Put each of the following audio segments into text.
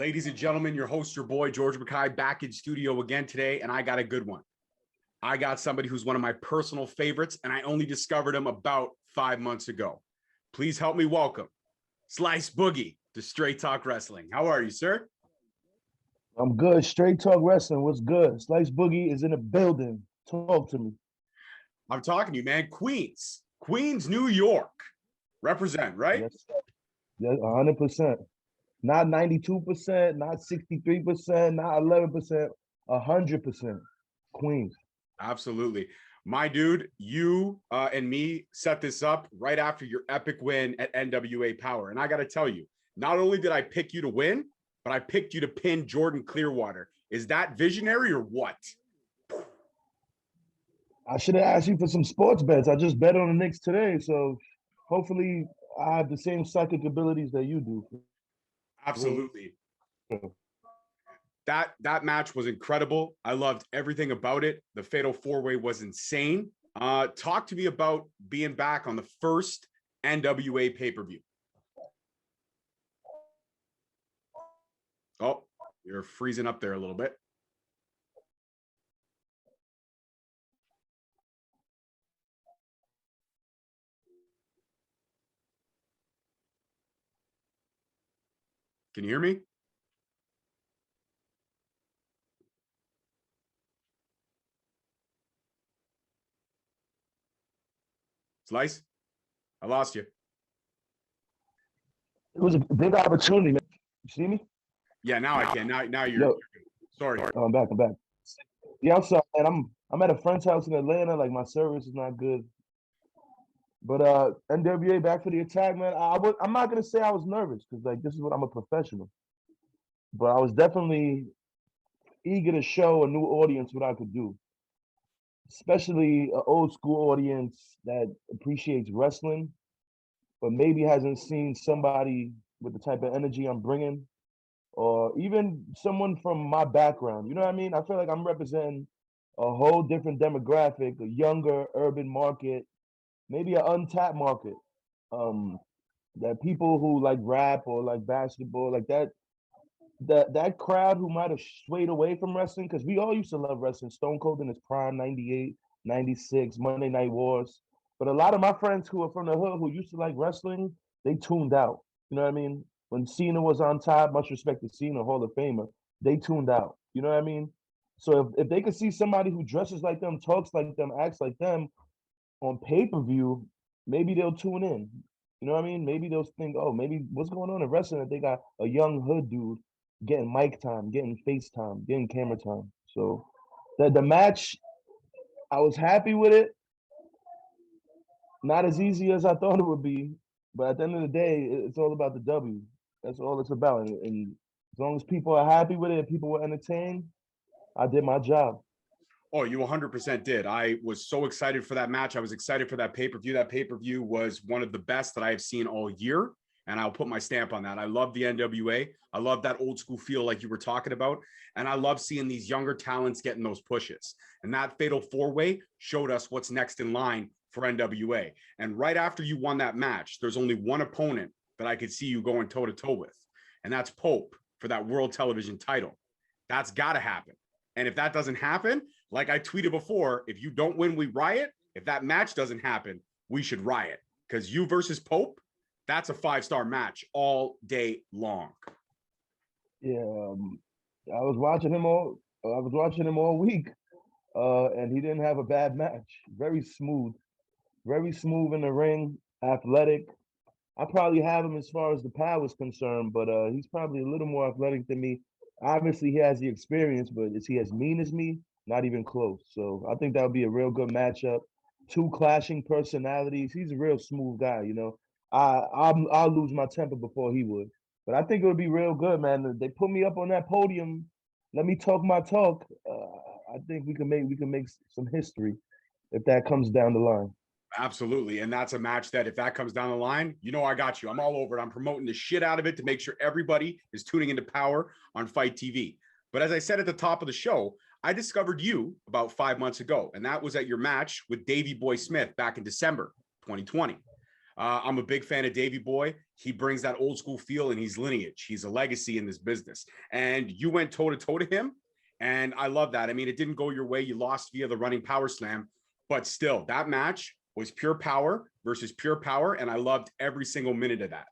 Ladies and gentlemen, your host, your boy, George Mackay, back in studio again today, and I got a good one. I got somebody who's one of my personal favorites, and I only discovered him about 5 months ago. Please help me welcome Slice Boogie to Straight Talk Wrestling. How are you, sir? I'm good. Straight Talk Wrestling. What's good? Slice Boogie is in the building. Talk to me. I'm talking to you, man. Queens, New York. Represent, right? Yes, sir. Yeah, 100%. Not 92%, not 63%, not 11%, 100%. Queens. Absolutely. My dude, you and me set this up right after your epic win at NWA Power. And I got to tell you, not only did I pick you to win, but I picked you to pin Jordan Clearwater. Is that visionary or what? I should have asked you for some sports bets. I just bet on the Knicks today. So hopefully I have the same psychic abilities that you do. Absolutely. That match was incredible. I loved everything about it. The Fatal 4-Way was insane. Talk to me about being back on the first NWA pay-per-view. Oh, you're freezing up there a little bit. Can you hear me? Slice, I lost you. It was a big opportunity, man. You see me? Yeah, now I can. Now you're sorry. Oh, I'm back. Yeah, I'm sorry, man. I'm at a friend's house in Atlanta. Like, my service is not good. But NWA back for the attack, man. I'm not gonna say I was nervous because like this is what I'm a professional. But I was definitely eager to show a new audience what I could do, especially an old school audience that appreciates wrestling, but maybe hasn't seen somebody with the type of energy I'm bringing, or even someone from my background. You know what I mean? I feel like I'm representing a whole different demographic, a younger urban market, maybe an untapped market. That people who like rap or like basketball, like that crowd who might have swayed away from wrestling, because we all used to love wrestling. Stone Cold in his prime, 98, 96, Monday Night Wars. But a lot of my friends who are from the hood who used to like wrestling, they tuned out. You know what I mean? When Cena was on top, much respect to Cena, Hall of Famer, they tuned out. You know what I mean? So if they could see somebody who dresses like them, talks like them, acts like them on pay-per-view, maybe they'll tune in. You know what I mean? Maybe they'll think, oh, maybe what's going on in wrestling that they got a young hood dude getting mic time, getting face time, getting camera time. So the match, I was happy with it. Not as easy as I thought it would be, but at the end of the day, it's all about the W. That's all it's about. And as long as people are happy with it, people were entertained, I did my job. Oh, you 100% did. I was so excited for that match. I was excited for that pay-per-view. That pay-per-view was one of the best that I have seen all year, and I'll put my stamp on that. I love the NWA. I love that old school feel like you were talking about, and I love seeing these younger talents getting those pushes. And that Fatal 4-Way showed us what's next in line for NWA. And right after you won that match, there's only one opponent that I could see you going toe-to-toe with, and that's Pope for that World Television title. That's got to happen. And if that doesn't happen, like I tweeted before, if you don't win, we riot. If that match doesn't happen, we should riot. Because you versus Pope, that's a 5-star match all day long. Yeah, I was watching him all week, and he didn't have a bad match. Very smooth in the ring, athletic. I probably have him as far as the power is concerned, but he's probably a little more athletic than me. Obviously, he has the experience, but is he as mean as me? Not even close. So I think that would be a real good matchup. Two clashing personalities. He's a real smooth guy, you know. I'll lose my temper before he would. But I think it would be real good, man. They put me up on that podium. Let me talk my talk. I think we can make some history if that comes down the line. Absolutely. And that's a match that if that comes down the line, you know I got you. I'm all over it. I'm promoting the shit out of it to make sure everybody is tuning into Power on Fight TV. But as I said at the top of the show, I discovered you about 5 months ago, and that was at your match with Davey Boy Smith back in December 2020. I'm a big fan of Davey Boy. He brings that old school feel and he's lineage. He's a legacy in this business. And you went toe to toe to him. And I love that. I mean, it didn't go your way. You lost via the running power slam, but still, that match was pure power versus pure power. And I loved every single minute of that.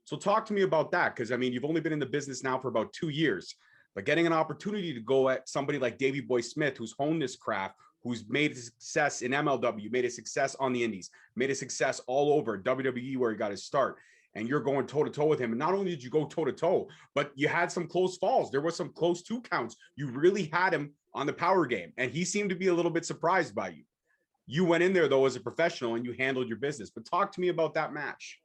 So talk to me about that. Cause I mean, you've only been in the business now for about 2 years, but getting an opportunity to go at somebody like Davey Boy Smith, who's honed this craft, who's made a success in MLW, made a success on the indies, made a success all over WWE where he got his start. And you're going toe to toe with him. And not only did you go toe to toe, but you had some close falls. There was some close 2 counts. You really had him on the power game. And he seemed to be a little bit surprised by you. You went in there though as a professional and you handled your business. But talk to me about that match.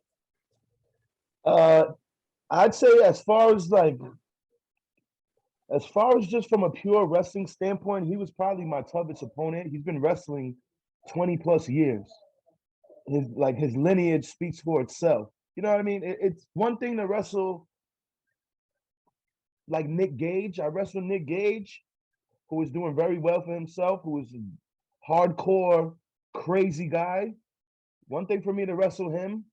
I'd say as far as just from a pure wrestling standpoint, he was probably my toughest opponent. He's been wrestling 20 plus years. His lineage speaks for itself. You know what I mean? It's one thing to wrestle like Nick Gage. I wrestled Nick Gage, who was doing very well for himself, who was a hardcore, crazy guy. One thing for me to wrestle him,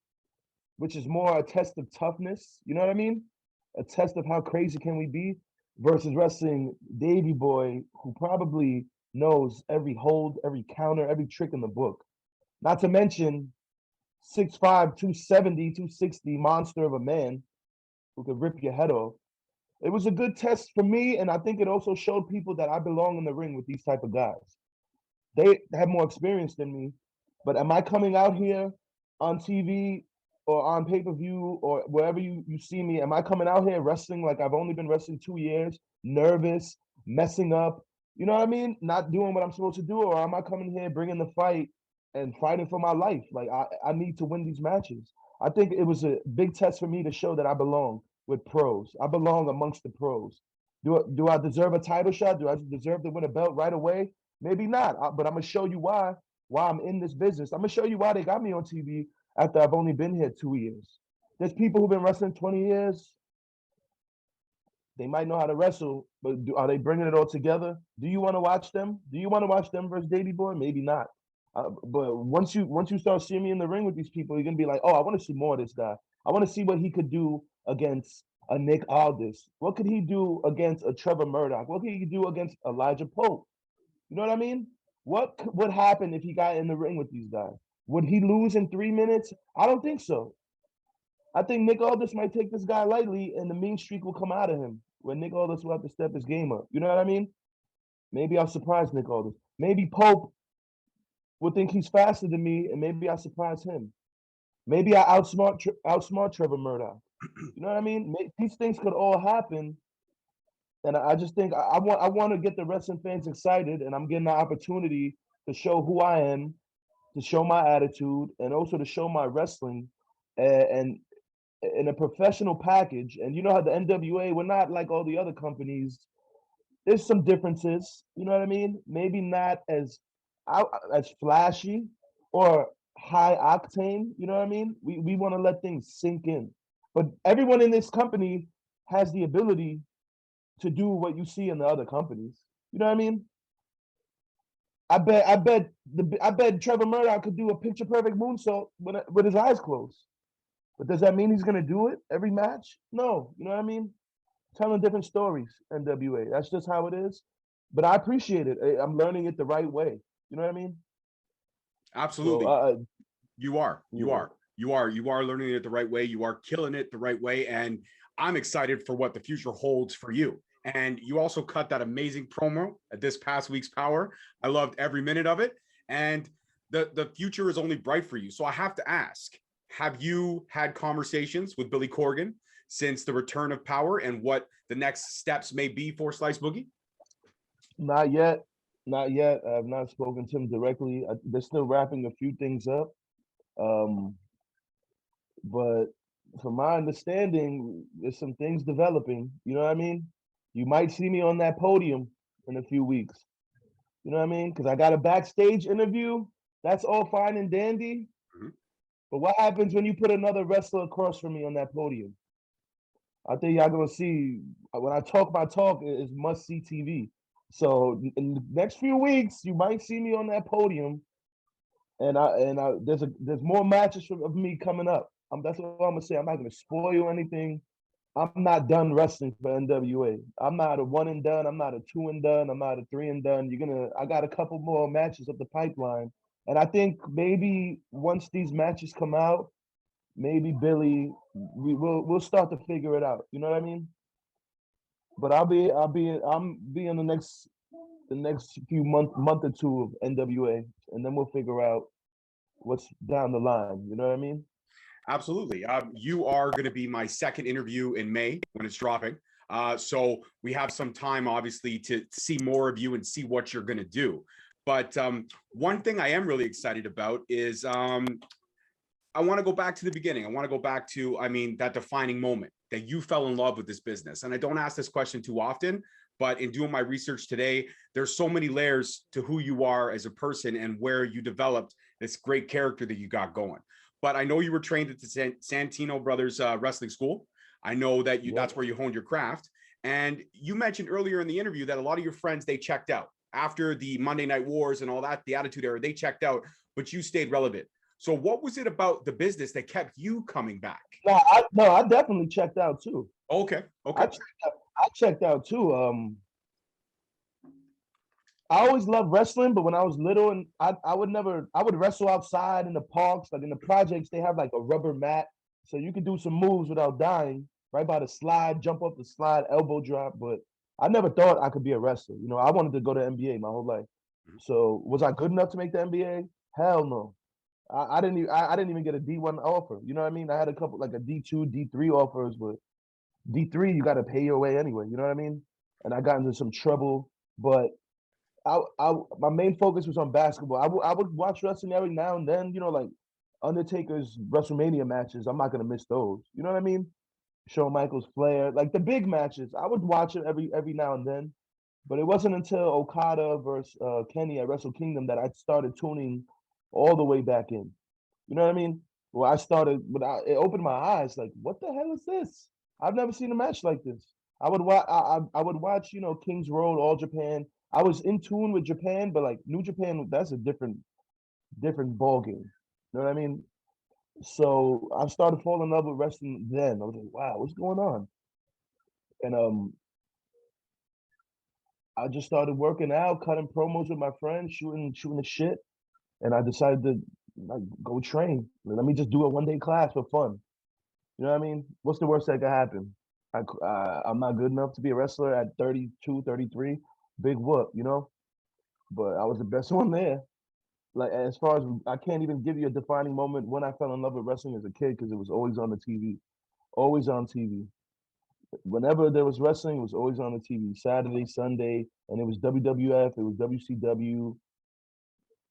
which is more a test of toughness, you know what I mean? A test of how crazy can we be, versus wrestling Davey Boy, who probably knows every hold, every counter, every trick in the book. Not to mention 6'5", 270, 260 monster of a man who could rip your head off. It was a good test for me, and I think it also showed people that I belong in the ring with these type of guys. They have more experience than me, but am I coming out here on TV or on pay-per-view or wherever you see me, am I coming out here wrestling like I've only been wrestling 2 years, nervous, messing up, you know what I mean? Not doing what I'm supposed to do, or am I coming here bringing the fight and fighting for my life? Like I need to win these matches. I think it was a big test for me to show that I belong with pros. I belong amongst the pros. Do I deserve a title shot? Do I deserve to win a belt right away? Maybe not, but I'm gonna show you why I'm in this business. I'm gonna show you why they got me on TV after I've only been here 2 years. There's people who've been wrestling 20 years. They might know how to wrestle, but are they bringing it all together? Do you want to watch them? Do you want to watch them versus Davey Boy? Maybe not. But once you start seeing me in the ring with these people, you're gonna be like, oh, I want to see more of this guy. I want to see what he could do against a Nick Aldis. What could he do against a Trevor Murdoch? What could he do against Elijah Pope? You know what I mean? What would happen if he got in the ring with these guys? Would he lose in 3 minutes? I don't think so. I think Nick Aldis might take this guy lightly, and the mean streak will come out of him when Nick Aldis will have to step his game up. You know what I mean? Maybe I'll surprise Nick Aldis. Maybe Pope will think he's faster than me, and maybe I'll surprise him. Maybe I outsmart Trevor Murdoch. You know what I mean? These things could all happen, and I just think I want to get the wrestling fans excited, and I'm getting the opportunity to show who I am, to show my attitude, and also to show my wrestling, and in a professional package. And you know how the NWA, we're not like all the other companies. There's some differences. You know what I mean? Maybe not as flashy or high octane. You know what I mean? We want to let things sink in. But everyone in this company has the ability to do what you see in the other companies. You know what I mean? I bet Trevor Murdoch could do a picture perfect moonsault with his eyes closed. But does that mean he's gonna do it every match? No, you know what I mean? Telling different stories, NWA. That's just how it is. But I appreciate it. I'm learning it the right way. You know what I mean? Absolutely. So, you are learning it the right way. You are killing it the right way. And I'm excited for what the future holds for you. And you also cut that amazing promo at this past week's Power. I loved every minute of it. And the future is only bright for you. So I have to ask, have you had conversations with Billy Corgan since the return of Power and what the next steps may be for Slice Boogie? Not yet. Not yet. I have not spoken to him directly. They're still wrapping a few things up. But from my understanding, there's some things developing. You know what I mean? You might see me on that podium in a few weeks. You know what I mean? Because I got a backstage interview. That's all fine and dandy. Mm-hmm. But what happens when you put another wrestler across from me on that podium? I think y'all gonna see when I talk my talk is must-see TV. So in the next few weeks, you might see me on that podium and there's more matches of me coming up. That's what I'm gonna say. I'm not gonna spoil anything. I'm not done wrestling for NWA. I'm not a one and done. I'm not a two and done. I'm not a three and done. I got a couple more matches up the pipeline. And I think maybe once these matches come out, maybe Billy, we'll start to figure it out. You know what I mean? But I'm be in the next few month or two of NWA, and then we'll figure out what's down the line. You know what I mean? Absolutely. You are going to be my second interview in May when it's dropping. So we have some time, obviously, to see more of you and see what you're going to do. But one thing I am really excited about is I want to go back to the beginning. I want to go back to, I mean, that defining moment that you fell in love with this business. And I don't ask this question too often, but in doing my research today, there's so many layers to who you are as a person and where you developed this great character that you got going. But I know you were trained at the Santino Brothers Wrestling School. I know that that's where you honed your craft. And you mentioned earlier in the interview that a lot of your friends, they checked out after the Monday Night Wars and all that, the Attitude Era, they checked out, but you stayed relevant. So what was it about the business that kept you coming back? No, I definitely checked out too. Okay. I checked out too. I always loved wrestling, but when I was little, and I would wrestle outside in the parks, like in the projects, they have like a rubber mat, so you could do some moves without dying, right by the slide, jump off the slide, elbow drop. But I never thought I could be a wrestler. You know, I wanted to go to NBA my whole life. So was I good enough to make the NBA? Hell no. I didn't even get a D1 offer. You know what I mean? I had a couple like a D2, D3 offers, but D3 you got to pay your way anyway. You know what I mean? And I got into some trouble, but my main focus was on basketball. I would watch wrestling every now and then. You know, like Undertaker's WrestleMania matches. I'm not gonna miss those. You know what I mean? Shawn Michaels, Flair, like the big matches. I would watch it every now and then. But it wasn't until Okada versus Kenny at Wrestle Kingdom that I started tuning all the way back in. You know what I mean? Well, it opened my eyes. Like, what the hell is this? I've never seen a match like this. I would watch, you know, King's Road, All Japan. I was in tune with Japan, but like New Japan, that's a different ball game. You know what I mean? So I started falling in love with wrestling then. I was like, wow, what's going on? And I just started working out, cutting promos with my friends, shooting the shit, and I decided to like go train. Let me just do a 1 day class for fun. You know what I mean? What's the worst that could happen? I'm not good enough to be a wrestler at 32, 33. Big whoop, you know? But I was the best one there. Like as far as I can't even give you a defining moment when I fell in love with wrestling as a kid because it was always on the TV, always on TV. Whenever there was wrestling, it was always on the TV. Saturday, Sunday, and it was WWF, it was WCW.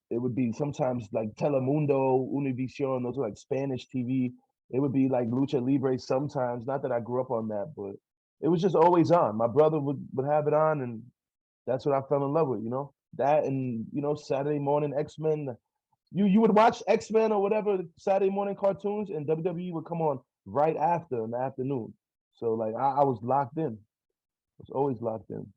It would be sometimes like Telemundo, Univision, those are like Spanish TV. It would be like Lucha Libre sometimes. Not that I grew up on that, but it was just always on. My brother would have it on, and that's what I fell in love with, you know? That and, you know, Saturday morning X-Men. You would watch X-Men or whatever Saturday morning cartoons, and WWE would come on right after in the afternoon. So like I was locked in. I was always locked in.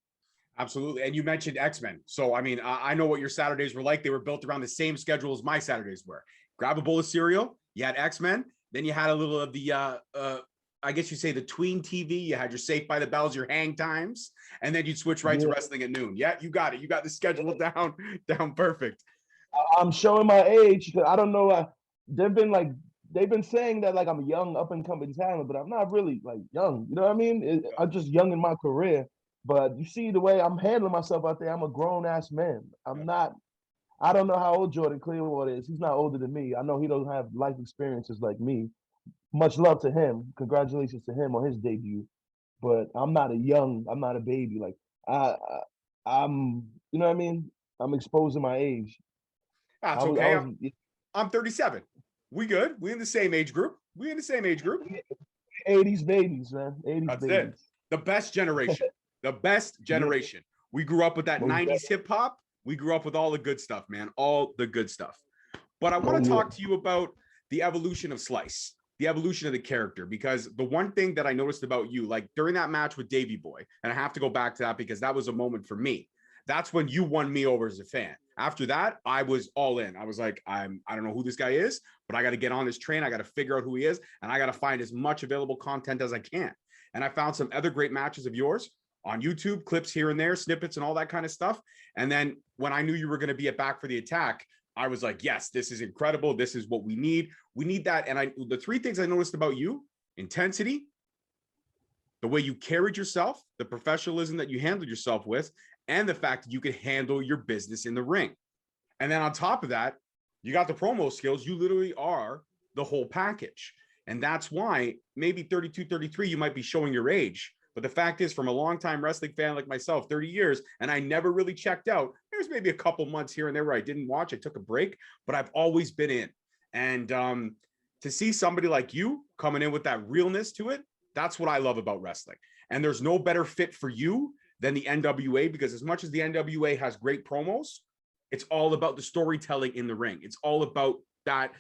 Absolutely. And you mentioned X-Men. So, I mean, I know what your Saturdays were like. They were built around the same schedule as my Saturdays were. Grab a bowl of cereal. You had X-Men. Then you had a little of the, I guess you say the tween TV. You had your Safe by the Bells, your hang times. And then you'd switch right to wrestling at noon. Yeah, you got it. You got the schedule down perfect. I'm showing my age because I don't know. They've been saying that like I'm a young up and coming talent, but I'm not really like young. You know what I mean? I'm just young in my career. But you see the way I'm handling myself out there, I'm a grown ass man. I'm not. I don't know how old Jordan Clearwater is. He's not older than me. I know he doesn't have life experiences like me. Much love to him. Congratulations to him on his debut. But I'm not a baby. Like I'm, you know what I mean? I'm exposing my age. That's okay. I'm 37. We good. We in the same age group. 80s babies, man. 80s That's babies. it. The best generation. The best generation. We grew up with that 90s hip hop. We grew up with all the good stuff, man. All the good stuff. But I want to talk to you about the evolution of Slice, the evolution of the character, because the one thing that I noticed about you, like during that match with Davey Boy, and I have to go back to that because that was a moment for me. That's when you won me over as a fan. After that, I was all in. I was like, I don't know who this guy is, but I got to get on this train. I got to figure out who he is, and I got to find as much available content as I can. And I found some other great matches of yours on YouTube, clips here and there, snippets and all that kind of stuff. And then when I knew you were going to be at Back for the Attack, I was like, yes, this is incredible. This is what we need. We need that. And the three things I noticed about you: intensity, the way you carried yourself, the professionalism that you handled yourself with, and the fact that you could handle your business in the ring. And then on top of that, you got the promo skills. You literally are the whole package. And that's why maybe 32, 33, you might be showing your age. But the fact is, from a longtime wrestling fan like myself, 30 years, and I never really checked out. There's maybe a couple months here and there where I didn't watch. I took a break, but I've always been in. And to see somebody like you coming in with that realness to it, that's what I love about wrestling. And there's no better fit for you than the NWA, because as much as the NWA has great promos, it's all about the storytelling in the ring. It's all about that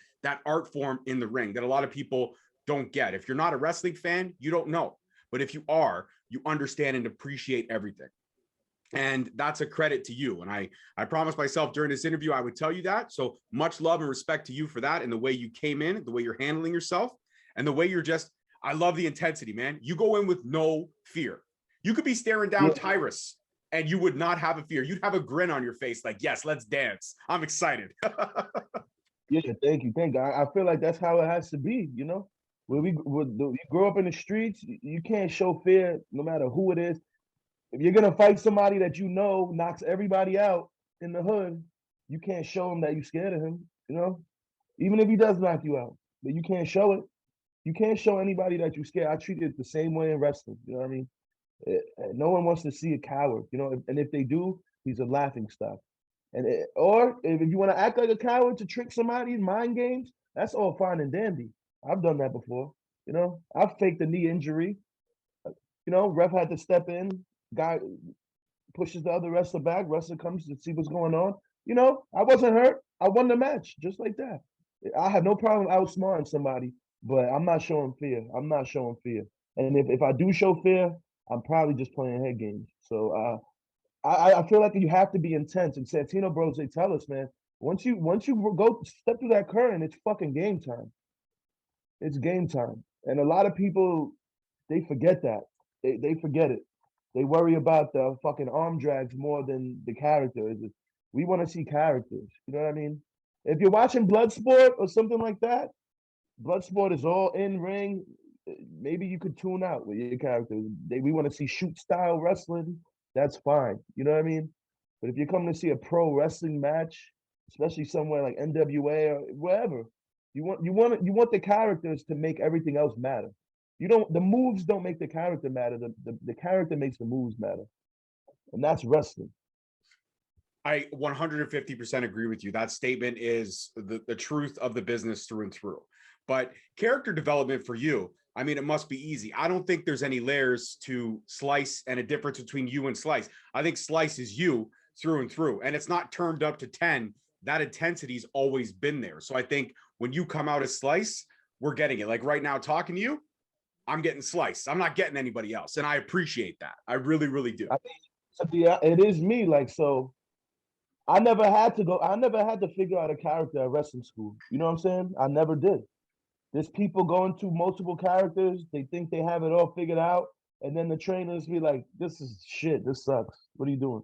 art form in the ring that a lot of people don't get. If you're not a wrestling fan, you don't know. But if you are, you understand and appreciate everything. And that's a credit to you. And I promised myself during this interview, I would tell you that. So much love and respect to you for that, and the way you came in, the way you're handling yourself, and the way you're just, I love the intensity, man. You go in with no fear. You could be staring down Tyrus and you would not have a fear. You'd have a grin on your face like, yes, let's dance. I'm excited. Yeah, thank you. I feel like that's how it has to be, you know? When you grow up in the streets, you can't show fear no matter who it is. If you're going to fight somebody that you know knocks everybody out in the hood, you can't show him that you're scared of him, you know? Even if he does knock you out, but you can't show it. You can't show anybody that you're scared. I treat it the same way in wrestling, you know what I mean? No one wants to see a coward, you know, and if they do, he's a laughing stock. Or if you want to act like a coward to trick somebody in mind games, that's all fine and dandy. I've done that before, you know. I've faked a knee injury. You know, ref had to step in. Guy pushes the other wrestler back. Wrestler comes to see what's going on. You know, I wasn't hurt. I won the match just like that. I have no problem outsmarting somebody, but I'm not showing fear. I'm not showing fear. And if I do show fear, I'm probably just playing head games. So I feel like you have to be intense. And Santino Bros, they tell us, man, once you go step through that curtain, it's fucking game time. It's game time. And a lot of people, they forget that. They forget it. They worry about the fucking arm drags more than the characters. We want to see characters. You know what I mean? If you're watching Bloodsport or something like that, Bloodsport is all in ring. Maybe you could tune out with your characters. We want to see shoot style wrestling. That's fine. You know what I mean? But if you're coming to see a pro wrestling match, especially somewhere like NWA or wherever, you want the characters to make everything else matter. The moves don't make the character matter. The character makes the moves matter. And that's wrestling. I 150% agree with you. That statement is the truth of the business through and through. But character development for you, I mean, it must be easy. I don't think there's any layers to Slice and a difference between you and Slice. I think Slice is you through and through, and it's not turned up to 10. That intensity's always been there. So I think when you come out as Slice, we're getting it. Like right now, talking to you, I'm getting Slice. I'm not getting anybody else. And I appreciate that. I really, really do. Yeah, it is me. Like, so I never had to figure out a character at wrestling school. You know what I'm saying? I never did. There's people going through multiple characters. They think they have it all figured out. And then the trainers be like, this is shit. This sucks. What are you doing?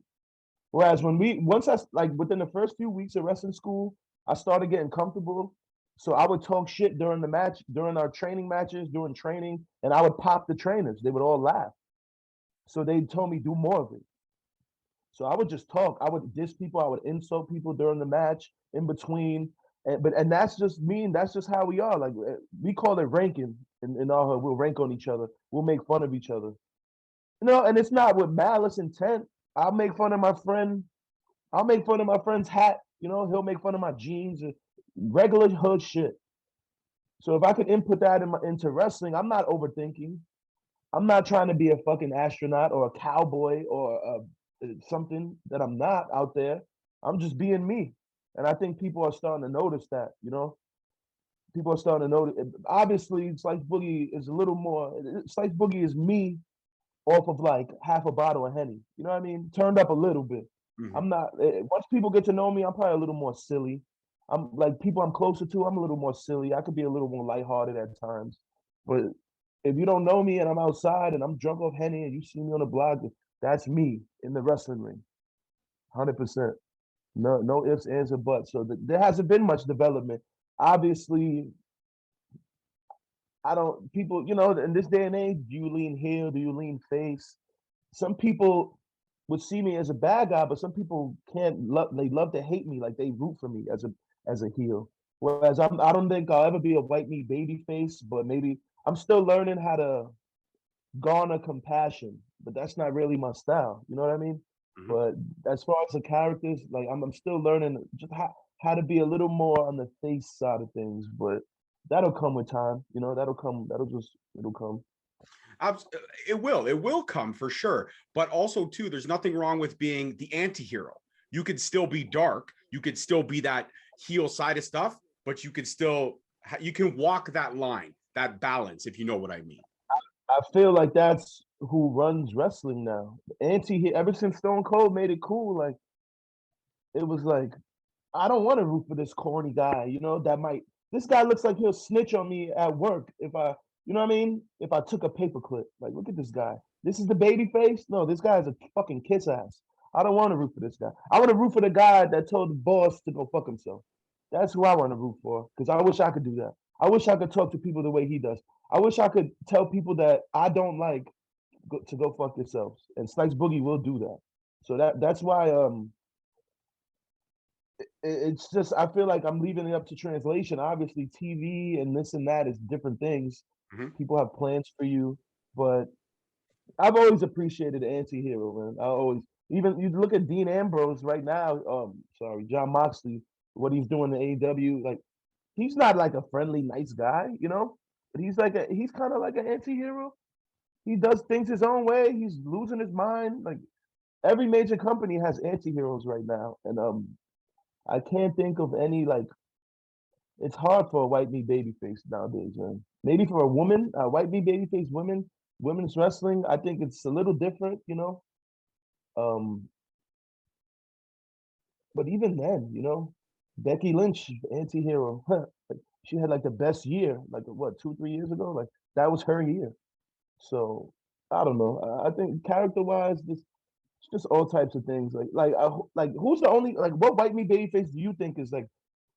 Whereas within the first few weeks of wrestling school, I started getting comfortable. So I would talk shit during the match, during our training matches, during training, and I would pop the trainers. They would all laugh. So they told me do more of it. So I would just talk. I would diss people. I would insult people during the match, in between. And that's just mean. That's just how we are. Like we call it ranking in our hood. We'll rank on each other. We'll make fun of each other. You know, and it's not with malice intent. I'll make fun of my friend. I'll make fun of my friend's hat. You know, he'll make fun of my jeans. Regular hood shit. So if I could input that into wrestling, I'm not overthinking. I'm not trying to be a fucking astronaut or a cowboy or something that I'm not out there. I'm just being me. And I think people are starting to notice that, you know? People are starting to notice. Obviously, Slice Boogie is a little more, Slice Boogie is me off of like half a bottle of Henny. You know what I mean? Turned up a little bit. Mhm. I'm not. Once people get to know me, I'm probably a little more silly. I'm like people I'm closer to. I'm a little more silly. I could be a little more lighthearted at times. But if you don't know me and I'm outside and I'm drunk off Henny and you see me on the block, that's me in the wrestling ring, 100%. No, no ifs, ands, or buts. So there hasn't been much development. Obviously, I don't. People, in this day and age, do you lean heel? Do you lean face? Some people would see me as a bad guy, but some people can't love. They love to hate me, like they root for me as a heel. Whereas I don't think I'll ever be a white meat baby face, but maybe I'm still learning how to garner compassion. But that's not really my style. You know what I mean? Mhm. But as far as the characters, like I'm still learning just how to be a little more on the face side of things. But that'll come with time. That'll come. It'll come. Abs- it will come for sure, but also too, there's nothing wrong with being the anti-hero. You could still be dark, you could still be that heel side of stuff, but you can walk that line, that balance, if you know what I mean. I feel like that's who runs wrestling now. Anti ever since Stone Cold made it cool, like it was like I don't want to root for this corny guy, that might this guy looks like he'll snitch on me at work if you know what I mean? If I took a paperclip. Like, look at this guy. This is the baby face? No, this guy's a fucking kiss ass. I don't want to root for this guy. I want to root for the guy that told the boss to go fuck himself. That's who I want to root for. Because I wish I could do that. I wish I could talk to people the way he does. I wish I could tell people that I don't like to go fuck yourselves. And Slice Boogie will do that. So that's why it's just I feel like I'm leaving it up to translation. Obviously, TV and this and that is different things. Mhm. People have plans for you, but I've always appreciated the anti-hero, man. I always even you look at Dean Ambrose right now. Sorry, John Moxley, what he's doing in AEW, like he's not like a friendly, nice guy, but he's kind of like an anti-hero. He does things his own way. He's losing his mind. Like every major company has anti-heroes right now, and I can't think of any like. It's hard for a white meat babyface nowadays, man. Maybe for a woman, a white meat babyface women's wrestling, I think it's a little different. Um, but even then, Becky Lynch, anti-hero, like she had like the best year, like what, 2, 3 years ago? Like that was her year. So I don't know. I think character-wise, it's just all types of things. Like who's the only like what white meat babyface do you think is like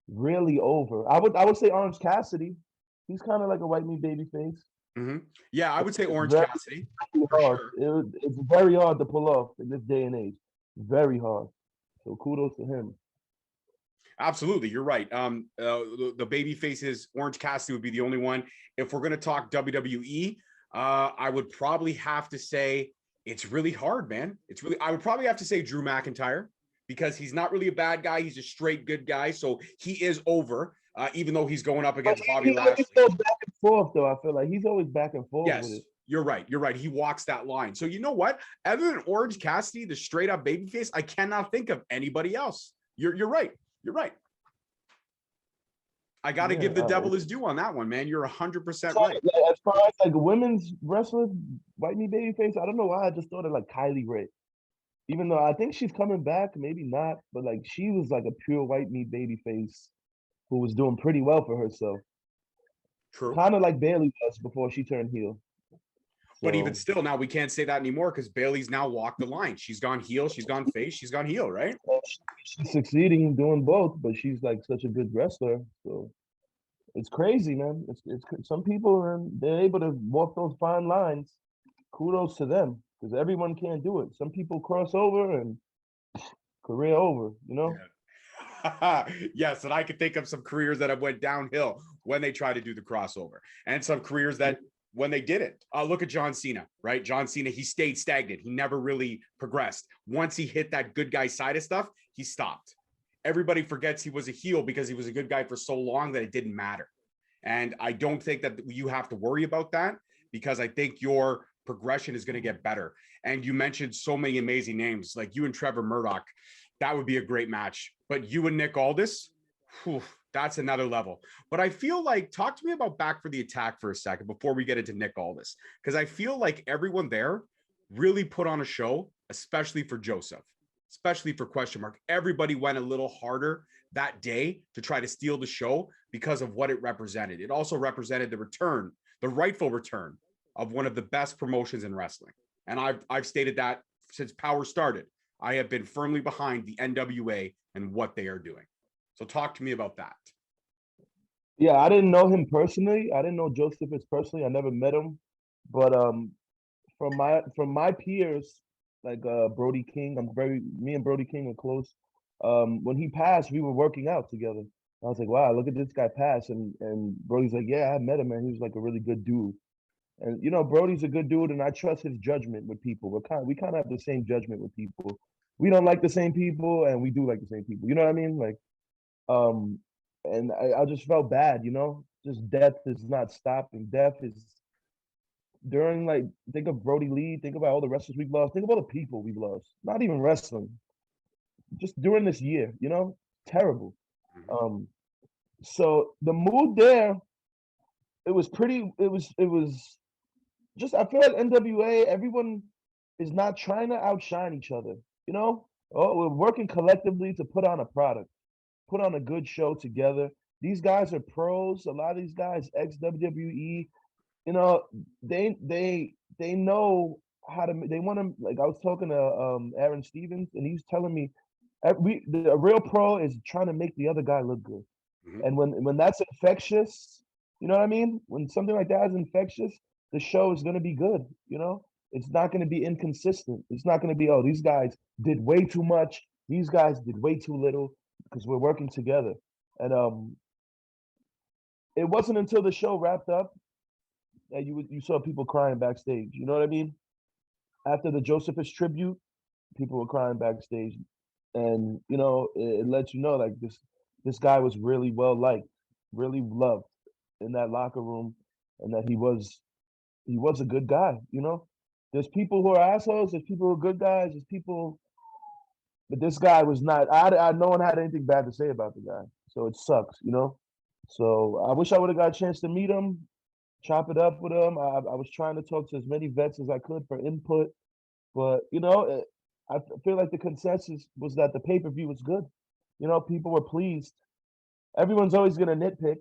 really over? I would say Orange Cassidy. He's kind of like a white meat baby face. Mhm. Yeah, I would say It's Orange very Cassidy for hard. sure. It's very hard to pull off in this day and age. Very hard. So kudos to him. Absolutely, you're right. The baby faces, Orange Cassidy would be the only one. If we're going to talk WWE, I would probably have to say it's really hard, man. I would probably have to say Drew McIntyre because he's not really a bad guy. He's a straight good guy. So he is over, even though he's going up But against he Bobby always Lashley. goes back and forth, though. I feel like he's always back and forth with Yes, it. you're right. You're right. He walks that line. So you know what? Other than Orange Cassidy, the straight up babyface, I cannot think of anybody else. You're right. You're right. I got to Yeah. give the devil his due on that one, man. You're 100% So, right. like, as far as like women's wrestlers, white meat baby face, I don't know why I just thought of like Kylie Ray. Even though I think she's coming back, maybe not, but like she was like a pure white meat baby face who was doing pretty well for herself. True. Kind of like Bailey was before she turned heel. But even So still, now we can't say that anymore because Bailey's now walked the line. She's gone heel, she's gone face, she's gone heel, right? she's succeeding doing both, but she's like such a good wrestler. So it's crazy, man. It's some people and they're able to walk those fine lines. Kudos to them because everyone can't do it. Some people cross over and career over. Yeah. Yes, and I could think of some careers that have went downhill when they try to do the crossover, and some careers that when they did it. Look at John Cena, right? John Cena, he stayed stagnant. He never really progressed. Once he hit that good guy side of stuff, he stopped. Everybody forgets he was a heel because he was a good guy for so long that it didn't matter. And I don't think that you have to worry about that because I think your progression is going to get better. And you mentioned so many amazing names like you and Trevor Murdoch. That would be a great match. But you and Nick Aldis, whew, that's another level. But I feel like, talk to me about Back for the Attack for a second before we get into Nick Aldis, because I feel like everyone there really put on a show, especially for Joseph. especially for question mark. Everybody went a little harder that day to try to steal the show because of what it represented. It also represented the return, the rightful return of one of the best promotions in wrestling. And I've stated that since Power started. I have been firmly behind the NWA and what they are doing. So talk to me about that. Yeah, I didn't know him personally. I didn't know Josephus personally. I never met him, but from my peers, like Brody King, me and Brody King are close. When he passed, we were working out together. I was like, wow, look at this guy pass, and Brody's like, yeah, I met him, man. He was like a really good dude. And Brody's a good dude, and I trust his judgment with people. We kind of have the same judgment with people. We don't like the same people, and we do like the same people. You know what I mean? Like, um, and I just felt bad, Just death is not stopping. Death is during, like, think of Brody Lee, think about all the wrestlers we've lost, think of all the people we've lost. Not even wrestling, just during this year, terrible. Um, so the mood there, it was pretty. It was just, I feel like NWA, everyone is not trying to outshine each other. Oh, we're working collectively to put on a product, put on a good show together. These guys are pros. A lot of these guys, ex WWE, you know, they know how to. They want to, like, I was talking to Aaron Stevens, and he's telling me, a real pro is trying to make the other guy look good. Mhm. And when that's infectious, you know what I mean? When something like that is infectious, the show is going to be good. It's not going to be inconsistent. It's not going to be, oh, these guys did way too much. These guys did way too little, because we're working together. And it wasn't until the show wrapped up that you saw people crying backstage. You know what I mean? After the Josephus tribute, people were crying backstage, and it lets you know, like, this guy was really well liked, really loved in that locker room, and that he was a good guy. There's people who are assholes, there's people who are good guys, there's people, but this guy was not. No one had anything bad to say about the guy, so it sucks. So I wish I would have got a chance to meet him, chop it up with him. I was trying to talk to as many vets as I could for input, but I feel like the consensus was that the pay-per-view was good. People were pleased. Everyone's always gonna nitpick,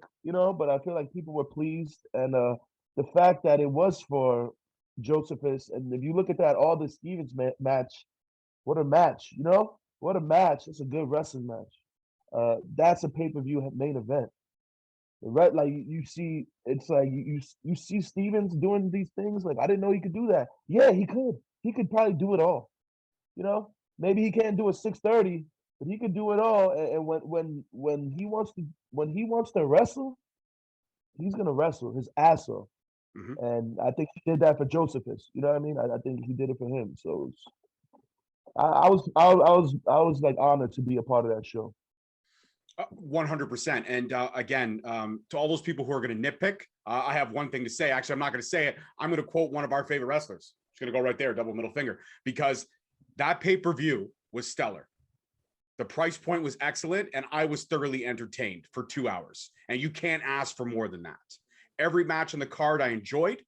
but I feel like people were pleased, and the fact that it was for Josephus, and if you look at that all the Stevens match, what a match, what a match. It's a good wrestling match. That's a pay-per-view main event. Right, like, you see, it's like you see Stevens doing these things. Like, I didn't know he could do that. Yeah, he could. He could probably do it all. Maybe he can't do a 630, but he could do it all. And when he wants to wrestle, he's gonna wrestle his ass off. Mhm. And I think he did that for Josephus. You know what I mean? I think he did it for him. So I was like honored to be a part of that show. 100%. And again, to all those people who are going to nitpick, I have one thing to say. Actually, I'm not going to say it. I'm going to quote one of our favorite wrestlers. It's going to go right there, double middle finger, because that pay-per-view was stellar. The price point was excellent, and I was thoroughly entertained for 2 hours. And you can't ask for more than that. Every match on the card I enjoyed.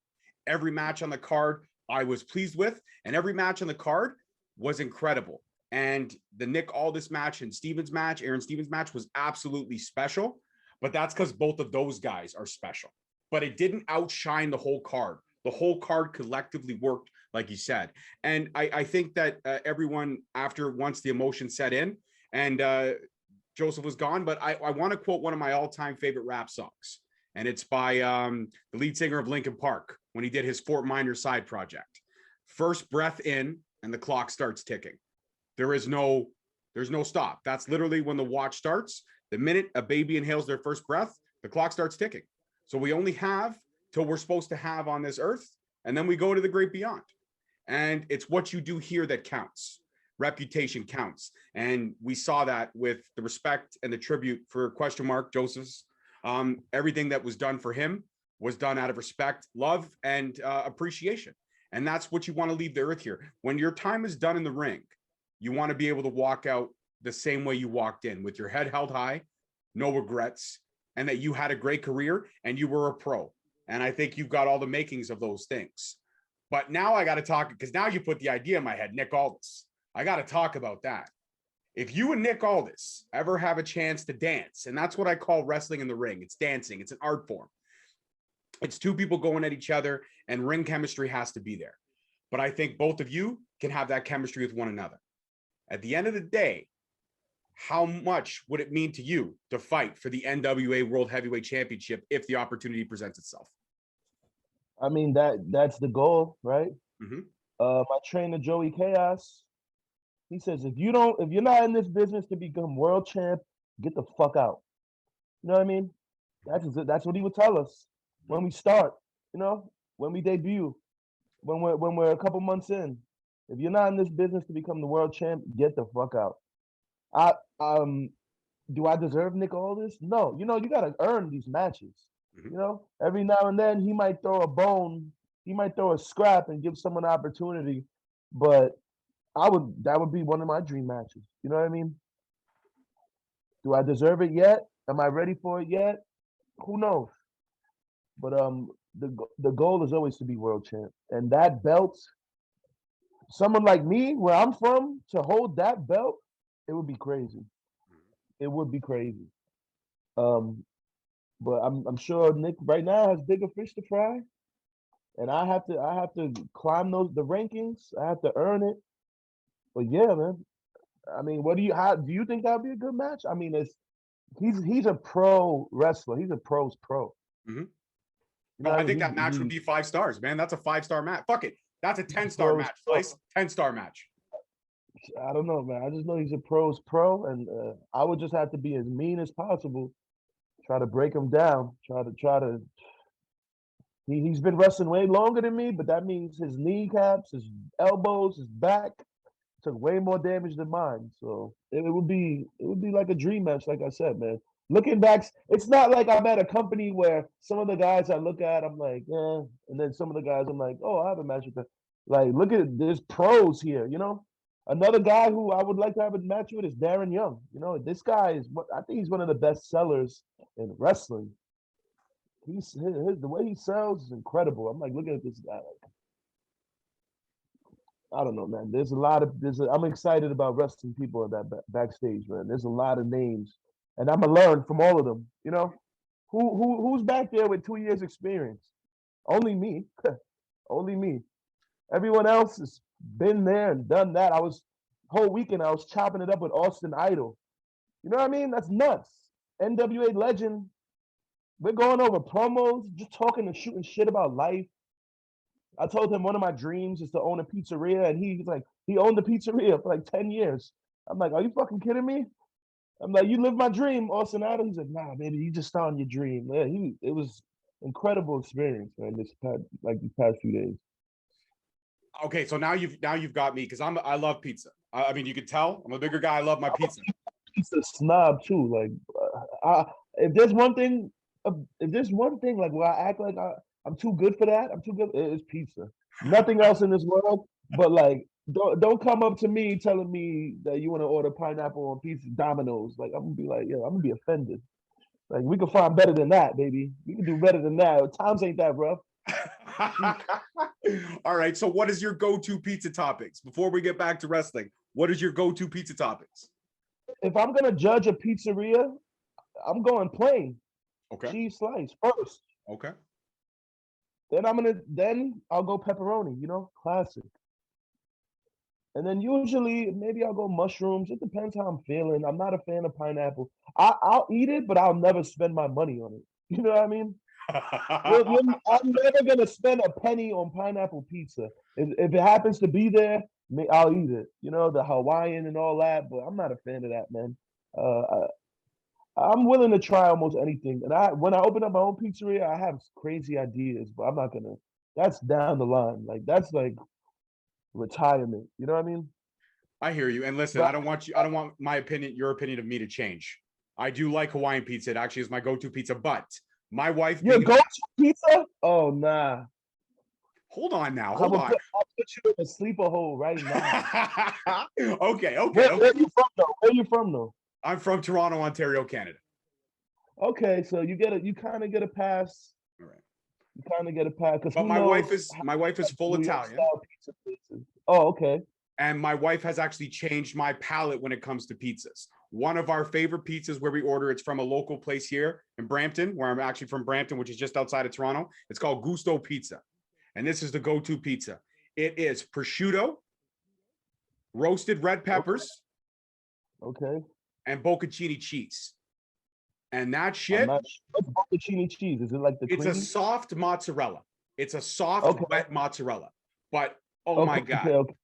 Every match on the card I was pleased with. And every match on the card was incredible. And the Nick Aldis match and Stevens match, Aaron Stevens match, was absolutely special. But that's because both of those guys are special. But it didn't outshine the whole card. The whole card collectively worked, like you said. And I think that everyone, once the emotion set in, and Joseph was gone, but I want to quote one of my all-time favorite rap songs. And it's by the lead singer of Linkin Park when he did his Fort Minor side project. First breath in, and the clock starts ticking. There's no stop. That's literally when the watch starts. The minute a baby inhales their first breath, the clock starts ticking. So we only have till we're supposed to have on this earth, and then we go to the great beyond. And it's what you do here that counts. Reputation counts. And we saw that with the respect and the tribute for question mark Joseph's. Everything that was done for him was done out of respect, love, and appreciation. And that's what you want to leave the earth here. When your time is done in the ring, you want to be able to walk out the same way you walked in, with your head held high, no regrets, and that you had a great career and you were a pro. And I think you've got all the makings of those things. But now I got to talk, because now you put the idea in my head, Nick Aldis. I got to talk about that. If you and Nick Aldis ever have a chance to dance, and that's what I call wrestling in the ring, it's dancing, it's an art form. It's two people going at each other, and ring chemistry has to be there. But I think both of you can have that chemistry with one another. At the end of the day, how much would it mean to you to fight for the NWA World Heavyweight Championship if the opportunity presents itself? I mean, that's the goal, right? Mm-hmm. My trainer Joey Chaos, he says if you're not in this business to become world champ, get the fuck out. You know what I mean? That's what he would tell us when we start. You know, when we debut, when we're a couple months in. If you're not in this business to become the world champ, get the fuck out. Do I deserve Nick Aldis? No. You know, you gotta earn these matches. Mm-hmm. You know, every now and then he might throw a bone, he might throw a scrap and give someone an opportunity, but that would be one of my dream matches. You know what I mean? Do I deserve it yet? Am I ready for it yet? Who knows? But the goal is always to be world champ, and that belt, someone like me, where I'm from, to hold that belt, it would be crazy. It would be crazy. But I'm sure Nick right now has bigger fish to fry, and I have to climb the rankings. I have to earn it. But yeah, man. I mean, how do you think that would be a good match? I mean, he's a pro wrestler. He's a pro's pro. Mm-hmm. You know, I think that match would be 5 stars, man. That's a 5-star match. Fuck it. That's a 10-star match. Slice, 10-star match. I don't know, man. I just know he's a pro's pro, and I would just have to be as mean as possible. Try to break him down. Try to. He's been wrestling way longer than me, but that means his kneecaps, his elbows, his back took way more damage than mine. So it would be like a dream match, like I said, man. Looking back, it's not like I'm at a company where some of the guys I look at, I'm like, and then some of the guys I'm like, oh, I have a match with them. Like, look at there's pros here, you know. Another guy who I would like to have a match with is Darren Young. You know, this guy I think he's one of the best sellers in wrestling. The way he sells is incredible. I'm like, looking at this guy. Like, I don't know, man. I'm excited about wrestling people at that backstage, man. There's a lot of names, and I'm gonna learn from all of them. You know, who's back there with 2 years experience? Only me. Only me. Everyone else has been there and done that. Whole weekend I was chopping it up with Austin Idol. You know what I mean? That's nuts. NWA legend. We're going over promos, just talking and shooting shit about life. I told him one of my dreams is to own a pizzeria, and he's like, he owned the pizzeria for like 10 years. I'm like, are you fucking kidding me? I'm like, you live my dream, Austin Idol. He's like, nah, baby, you just starting your dream. Yeah, it was incredible experience, man. These past few days. Okay, so now you've got me because I love pizza. I mean, you can tell I'm a bigger guy. I love my pizza. Pizza snob too. Like, if there's one thing like where I act like I'm too good for that, I'm too good. It's pizza. Nothing else in this world. But like, don't come up to me telling me that you want to order pineapple on pizza, Domino's. Like, I'm gonna be like, yo, I'm gonna be offended. Like, we can find better than that, baby. We can do better than that. Times ain't that rough. All right. So what is your go-to pizza toppings? Before we get back to wrestling, what is your go-to pizza toppings? If I'm gonna judge a pizzeria, I'm going plain. Okay. Cheese slice first. Okay. Then I'll go pepperoni, you know, classic. And then usually maybe I'll go mushrooms. It depends how I'm feeling. I'm not a fan of pineapple. I'll eat it, but I'll never spend my money on it. You know what I mean? I'm never gonna spend a penny on pineapple pizza. If it happens to be there, I'll eat it. You know, the Hawaiian and all that, but I'm not a fan of that, man. I'm willing to try almost anything. And when I open up my own pizzeria, I have crazy ideas, but I'm not gonna. That's down the line. Like, that's like retirement. You know what I mean? I hear you. And listen, I don't want your opinion of me to change. I do like Hawaiian pizza. It actually is my go-to pizza, but my wife. Your go-to pizza? Oh, nah. Hold on now. Hold on. I'll put you in a sleeper hole right now. Okay. Where you from though? Where you from though? I'm from Toronto, Ontario, Canada. Okay, so you kind of get a pass. All right. You kind of get a pass. But my wife is full Italian. Oh, okay. And my wife has actually changed my palate when it comes to pizzas. One of our favorite pizzas where we order, it's from a local place here in Brampton, where I'm actually from Brampton, which is just outside of Toronto. It's called Gusto Pizza. And this is the go-to pizza. It is prosciutto, roasted red peppers, Okay. and bocconcini cheese. And that I'm shit, not sure. What's bocconcini cheese? Is it like the it's a cream? soft mozzarella. It's a soft, Okay. wet mozzarella. But oh Okay. my God, Okay. Okay.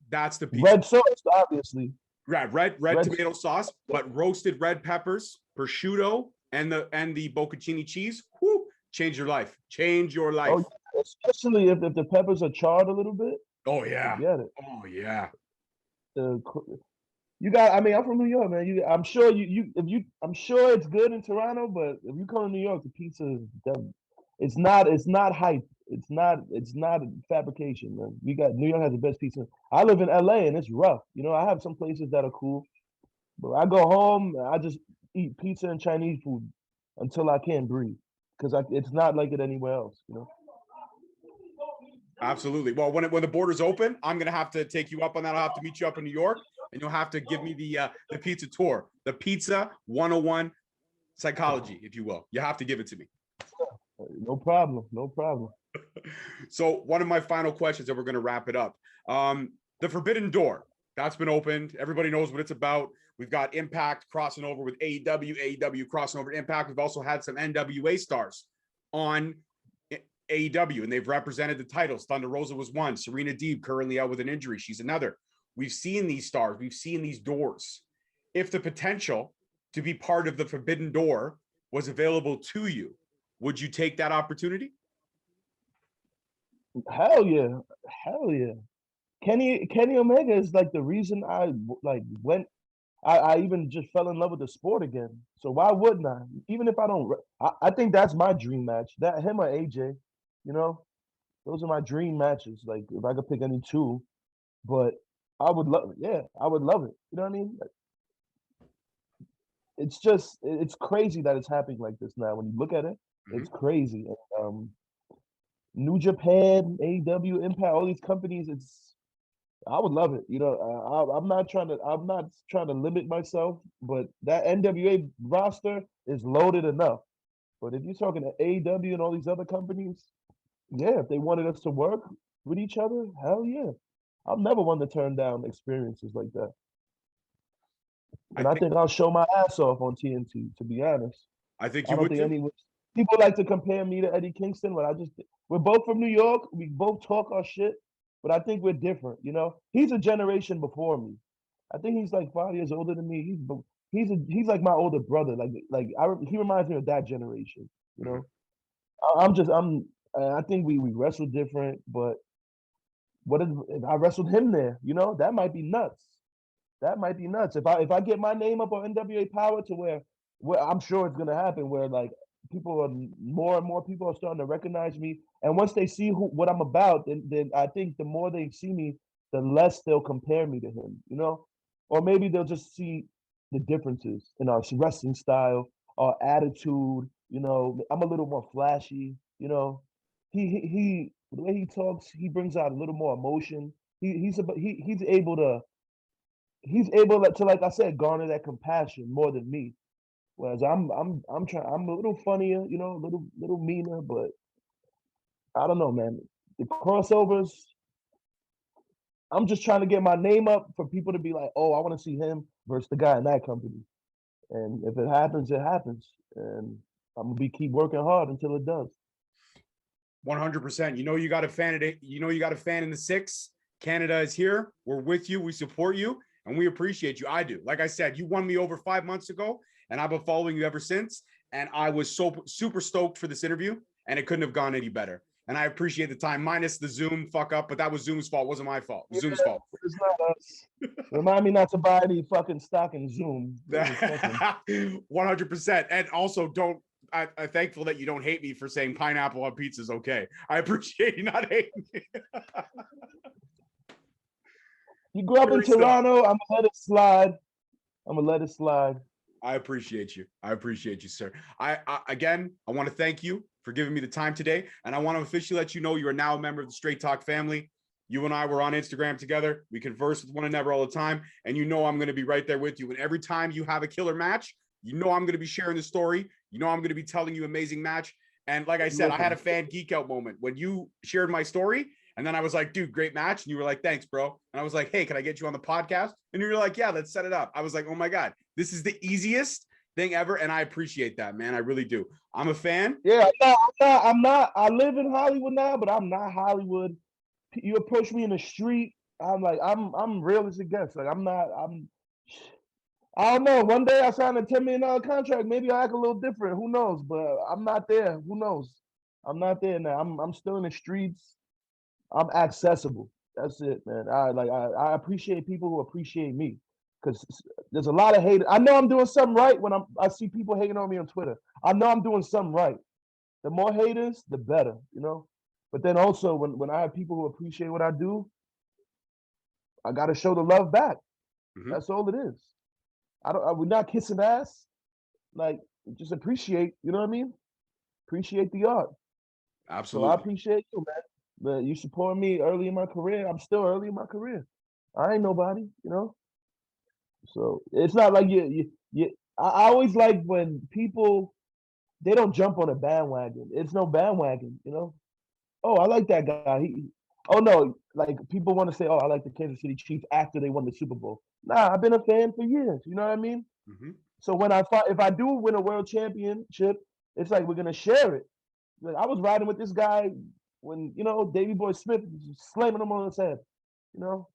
that's the pizza. Red sauce, obviously. Red Red tomato sauce, but roasted red peppers, prosciutto, and the bocconcini cheese. Whoo, change your life. Change your life. Oh, yeah. Especially if the peppers are charred a little bit. Oh yeah. Forget it. Oh yeah. You got. I mean, I'm from New York, man. I'm sure I'm sure it's good in Toronto, but if you come to New York, the pizza is done. It's not. It's not hype. It's not. It's not fabrication, man. New York has the best pizza. I live in LA and it's rough. You know, I have some places that are cool, but I go home. I just eat pizza and Chinese food until I can't breathe because it's not like it anywhere else. You know. Absolutely. Well, when the borders open, I'm gonna have to take you up on that. I'll have to meet you up in New York, and you'll have to give me the pizza tour, the pizza 101 psychology, if you will. You have to give it to me. No problem. No problem. So one of my final questions, and we're gonna wrap it up. The Forbidden Door that's been opened. Everybody knows what it's about. We've got Impact crossing over with AEW crossing over to Impact. We've also had some NWA stars on AEW, and they've represented the titles. Thunder Rosa was one. Serena Deeb currently out with an injury. She's another. We've seen these stars. We've seen these doors. If the potential to be part of the Forbidden Door was available to you, would you take that opportunity? Hell yeah. Hell yeah. Kenny Omega is like the reason I like went. I even just fell in love with the sport again. So why wouldn't I? Even if I don't, I think that's my dream match. That him or AJ, you know, those are my dream matches. Like if I could pick any two, but I would love it. Yeah, I would love it. You know what I mean? It's crazy that it's happening like this now. When you look at it, it's crazy. New Japan, AEW, Impact, all these companies. I would love it. You know, I'm not trying to limit myself, but that NWA roster is loaded enough. But if you're talking to AEW and all these other companies, yeah, if they wanted us to work with each other, hell yeah. I'll never want to turn down experiences like that. And I think I'll show my ass off on TNT, to be honest. I think I you don't would think too. anyone people like to compare me to Eddie Kingston, but we're both from New York. We both talk our shit, but I think we're different. You know, he's a generation before me. I think he's like 5 years older than me. He's like my older brother. He reminds me of that generation. You know, I think we wrestle different, but what if I wrestled him there? You know, that might be nuts. That might be nuts. If I get my name up on NWA Power to where I'm sure it's gonna happen, where like more and more people are starting to recognize me, and once they see what I'm about, then I think the more they see me, the less they'll compare me to him. You know, or maybe they'll just see the differences in our wrestling style, our attitude. You know, I'm a little more flashy. You know, he the way he talks, he brings out a little more emotion. He's able to like I said, garner that compassion more than me. Whereas I'm I'm a little funnier, you know, a little meaner, but I don't know, man. The crossovers, I'm just trying to get my name up for people to be like, oh, I want to see him versus the guy in that company. And if it happens, it happens. And I'm gonna keep working hard until it does. 100%. You know you got a fan in the six. Canada is here. We're with you. We support you, and we appreciate you. I do. Like I said, you won me over 5 months ago, and I've been following you ever since. And I was so super stoked for this interview, and it couldn't have gone any better. And I appreciate the time, minus the Zoom fuck up, but that was Zoom's fault. It wasn't my fault. It was Zoom's fault. It's not us. Remind me not to buy any fucking stock in Zoom. 100%. And also, I'm thankful that you don't hate me for saying pineapple on pizza is okay. I appreciate you not hating me. You grew up in Toronto. I'm gonna let it slide. I'm gonna let it slide. I appreciate you. I appreciate you, sir. I want to thank you for giving me the time today, and I want to officially let you know you are now a member of the Straight Talk family. You and I were on Instagram together. We converse with one another all the time. And you know I'm going to be right there with you. And every time you have a killer match, you know I'm going to be sharing the story. You know I'm going to be telling you amazing match. And like I said, I had a fan geek out moment when you shared my story. And then I was like, dude, great match. And you were like, thanks, bro. And I was like, hey, can I get you on the podcast? And you were like, yeah, let's set it up. I was like, oh my God, this is the easiest thing ever. And I appreciate that, man. I really do. I'm a fan. Yeah, I'm not. I live in Hollywood now, but I'm not Hollywood. You approach me in the street, I'm like, I'm real as it gets. Like, I don't know. One day I signed a $10 million contract. Maybe I act a little different. Who knows? But I'm not there. Who knows? I'm not there now. I'm still in the streets. I'm accessible. That's it, man. I appreciate people who appreciate me, because there's a lot of hate. I know I'm doing something right when I see people hating on me on Twitter. I know I'm doing something right. The more haters, the better, you know. But then also when I have people who appreciate what I do, I got to show the love back. Mm-hmm. That's all it is. We're not kissing ass. Like, just appreciate, you know what I mean? Appreciate the art. Absolutely. So I appreciate you, man. But you support me early in my career. I'm still early in my career. I ain't nobody, you know? So it's not like I always like when people, they don't jump on a bandwagon. It's no bandwagon, you know? Oh, I like that guy. Oh no, like people want to say, oh, I like the Kansas City Chiefs after they won the Super Bowl. Nah, I've been a fan for years. You know what I mean? Mm-hmm. So if I do win a world championship, it's like we're gonna share it. Like, I was riding with this guy when, you know, Davey Boy Smith was slamming him on his head. You know?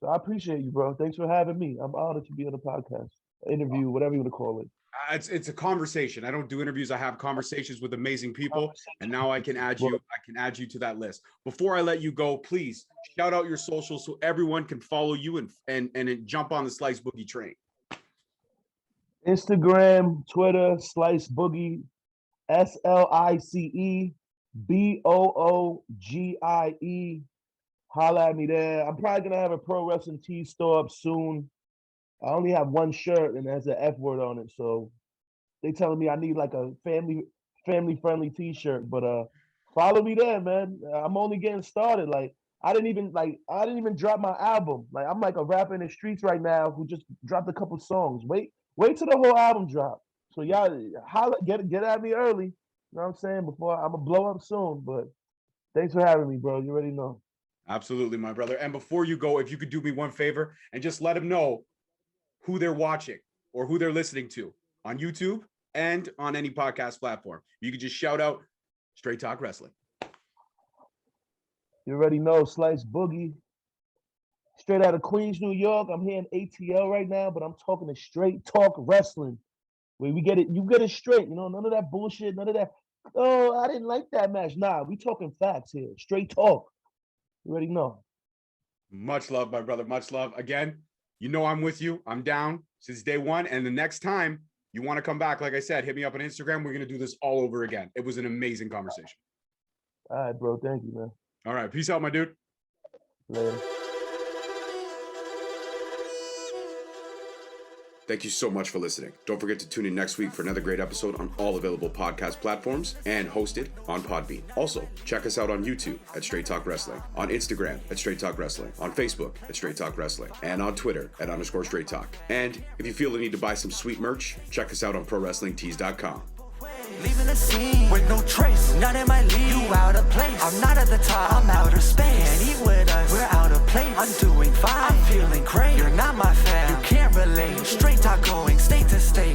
So I appreciate you, bro. Thanks for having me. I'm honored to be on the podcast, interview, whatever you want to call it. It's a conversation. I don't do interviews. I have conversations with amazing people, and now I can add you. I can add you to that list. Before I let you go, please shout out your socials so everyone can follow you and jump on the Slice Boogie train. Instagram, Twitter, Slice Boogie, SLICE BOOGIE. Holla at me there. I'm probably gonna have a pro wrestling tee store up soon. I only have one shirt and it has an F word on it, so they telling me I need like a family friendly t-shirt. But follow me there, man. I'm only getting started. Like I didn't even drop my album. Like I'm like a rapper in the streets right now who just dropped a couple songs. Wait till the whole album drop. So y'all holla, get at me early. You know what I'm saying? Before I'm gonna blow up soon. But thanks for having me, bro. You already know. Absolutely, my brother. And before you go, if you could do me one favor and just let them know who they're watching or who they're listening to on YouTube and on any podcast platform. You could just shout out Straight Talk Wrestling. You already know, Slice Boogie. Straight out of Queens, New York. I'm here in ATL right now, but I'm talking to Straight Talk Wrestling. Where we get it, you get it straight, you know, none of that bullshit, none of that, oh, I didn't like that match. Nah, we talking facts here. Straight talk. You already know. Much love, my brother. Much love. Again, you know I'm with you. I'm down since day one. And the next time you want to come back, like I said, hit me up on Instagram. We're going to do this all over again. It was an amazing conversation. All right, bro. Thank you, man. All right. Peace out, my dude. Later. Thank you so much for listening. Don't forget to tune in next week for another great episode on all available podcast platforms and hosted on Podbean. Also, check us out on YouTube at Straight Talk Wrestling, on Instagram at Straight Talk Wrestling, on Facebook at Straight Talk Wrestling, and on Twitter at _Straight Talk. And if you feel the need to buy some sweet merch, check us out on ProWrestlingTees.com. Leaving the scene with no trace, not in my league. You out of place. I'm not at the top. I'm outer space. Can't eat with us. We're out of place. I'm doing fine. I'm feeling great. You're not my fan. You can't relate. Straight talk going state to state.